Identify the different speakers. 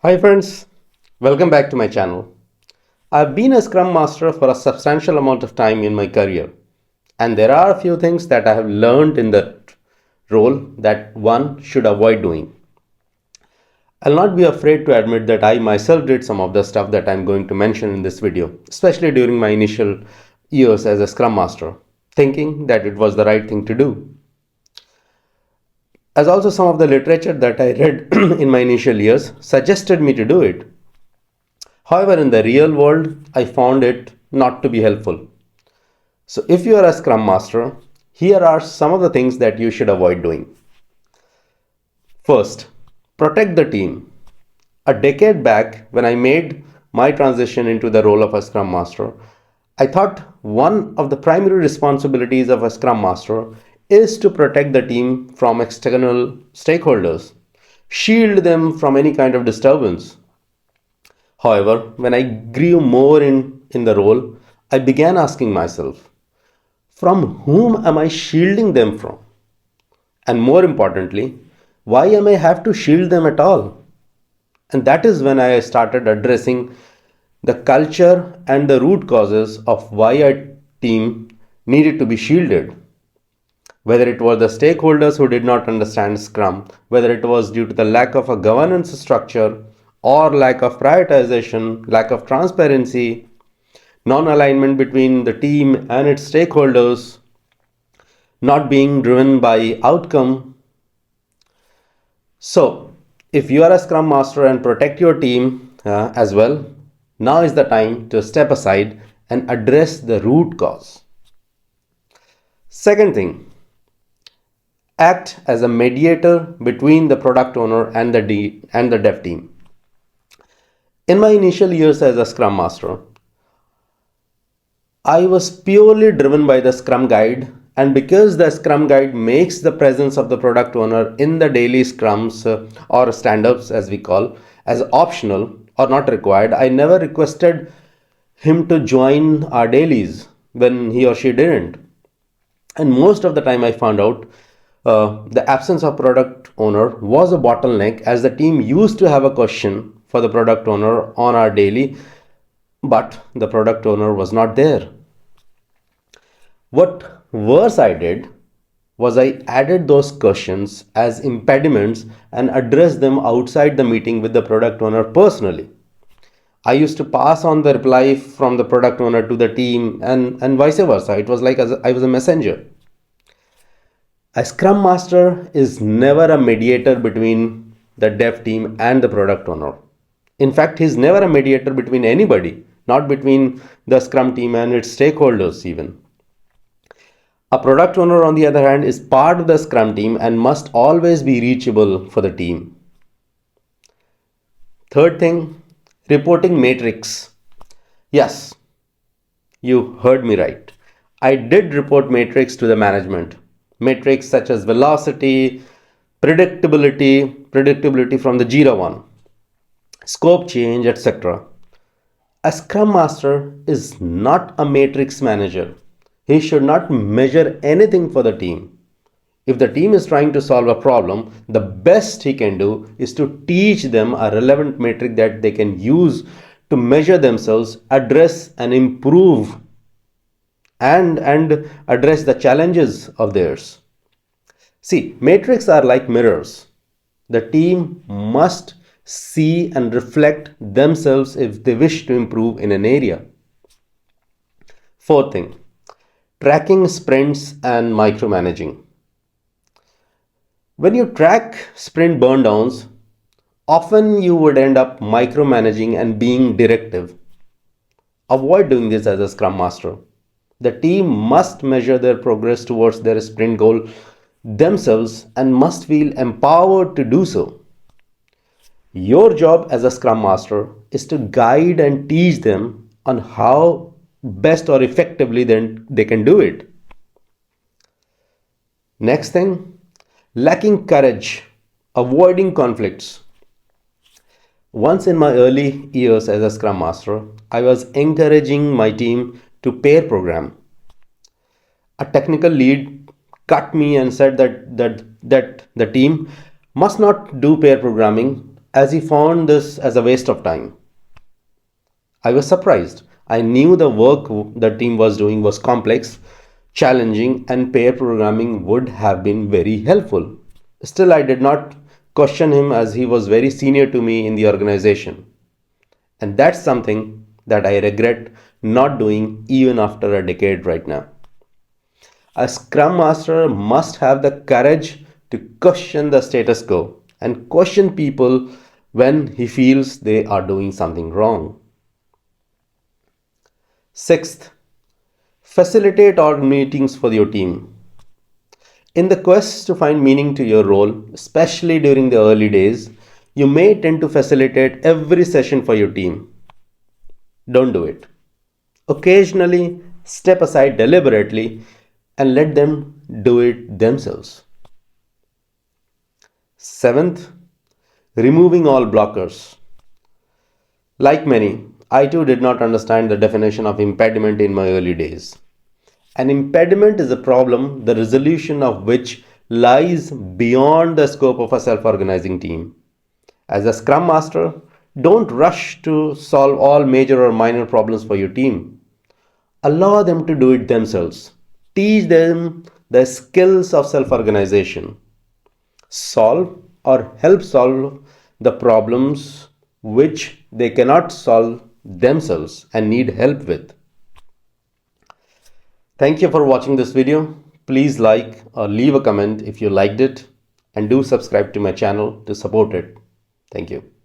Speaker 1: Hi friends, welcome back to my channel. I've been a Scrum Master for a substantial amount of time in my career, and there are a few things that I have learned in that role that one should avoid doing. I'll not be afraid to admit that I myself did some of the stuff that I'm going to mention in this video, especially during my initial years as a Scrum Master, thinking that it was the right thing to do. As also some of the literature that I read in my initial years suggested me to do it. However, in the real world, I found it not to be helpful. So if you are a Scrum Master, here are some of the things that you should avoid doing. First, protect the team. A decade back, when I made my transition into the role of a Scrum Master, I thought one of the primary responsibilities of a Scrum Master is to protect the team from external stakeholders, shield them from any kind of disturbance. However, when I grew more in the role, I began asking myself, from whom am I shielding them from? And more importantly, why am I have to shield them at all? And that is when I started addressing the culture and the root causes of why a team needed to be shielded. Whether it was the stakeholders who did not understand Scrum, whether it was due to the lack of a governance structure or lack of prioritization, lack of transparency, non-alignment between the team and its stakeholders, not being driven by outcome. So, if you are a Scrum Master and protect your team as well, now is the time to step aside and address the root cause. Second thing, act as a mediator between the product owner and the dev team. In my initial years as a Scrum Master, I was purely driven by the Scrum Guide, and because the Scrum Guide makes the presence of the product owner in the daily Scrums or stand-ups as we call as optional or not required, I never requested him to join our dailies when he or she didn't. And most of the time I found out the absence of product owner was a bottleneck, as the team used to have a question for the product owner on our daily, but the product owner was not there. What worse I did was I added those questions as impediments and addressed them outside the meeting with the product owner personally. I used to pass on the reply from the product owner to the team and vice versa. It was like I was a messenger. A Scrum Master is never a mediator between the dev team and the product owner. In fact, he's never a mediator between anybody, not between the Scrum team and its stakeholders even. A product owner, on the other hand, is part of the Scrum team and must always be reachable for the team. Third thing, reporting matrix. Yes, you heard me right. I did report matrix to the management. Metrics such as velocity, predictability from the Jira one, scope change, etc. A Scrum Master is not a matrix manager. He should not measure anything for the team. If the team is trying to solve a problem, the best he can do is to teach them a relevant metric that they can use to measure themselves, address and improve and address the challenges of theirs. See, metrics are like mirrors. The team must see and reflect themselves if they wish to improve in an area. Fourth thing, tracking sprints and micromanaging. When you track sprint burn downs, often you would end up micromanaging and being directive. Avoid doing this as a Scrum Master. The team must measure their progress towards their sprint goal themselves and must feel empowered to do so. Your job as a Scrum Master is to guide and teach them on how best or effectively then they can do it. Next thing, lacking courage, avoiding conflicts. Once in my early years as a Scrum Master, I was encouraging my team to pair program. A technical lead cut me and said that the team must not do pair programming as he found this as a waste of time. I was surprised. I knew the work the team was doing was complex, challenging, and pair programming would have been very helpful. Still, I did not question him as he was very senior to me in the organization. And that's something that I regret not doing even after a decade right now. A Scrum Master must have the courage to question the status quo and question people when he feels they are doing something wrong. Sixth, facilitate org meetings for your team. In the quest to find meaning to your role, especially during the early days, you may tend to facilitate every session for your team. Don't do it. Occasionally, step aside deliberately and let them do it themselves. Seventh, removing all blockers. Like many, I too did not understand the definition of impediment in my early days. An impediment is a problem, the resolution of which lies beyond the scope of a self organizing team. As a Scrum Master, don't rush to solve all major or minor problems for your team. Allow them to do it themselves. Teach them the skills of self organization. Solve or help solve the problems which they cannot solve themselves and need help with. Thank you for watching this video. Please like or leave a comment if you liked it, and do subscribe to my channel to support it. Thank you.